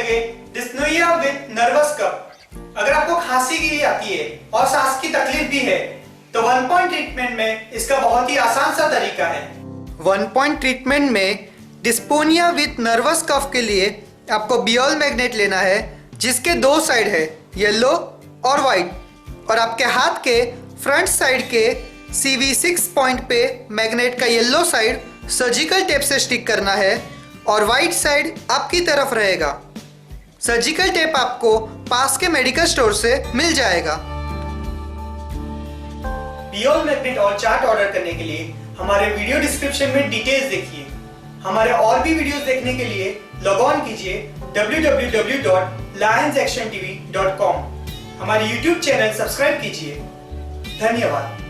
लगे dyspnoea with nervous कफ। अगर आपको खांसी की आती है और सांस की तकलीफ भी है तो 1 पॉइंट ट्रीटमेंट में इसका बहुत ही आसान सा तरीका है। 1 पॉइंट ट्रीटमेंट में डिस्पोनिया विद नर्वस कफ के लिए आपको बियोल मैग्नेट लेना है जिसके 2 साइड है, येलो और वाइट, और आपके हाथ के फ्रंट साइड के CV6 पॉइंट पे मैग्नेट का येलो साइड सर्जिकल टेप से स्टिक करना है और वाइट साइड आपकी तरफ रहेगा। सर्जिकल टेप आपको पास के मेडिकल स्टोर से मिल जाएगा। बियोल मैग्नेट और चार्ट ऑर्डर करने के लिए हमारे वीडियो डिस्क्रिप्शन में डिटेल्स देखिए। हमारे और भी वीडियोस देखने के लिए लॉग ऑन कीजिए www.lionsactiontv.com। हमारे YouTube चैनल सब्सक्राइब कीजिए। धन्यवाद।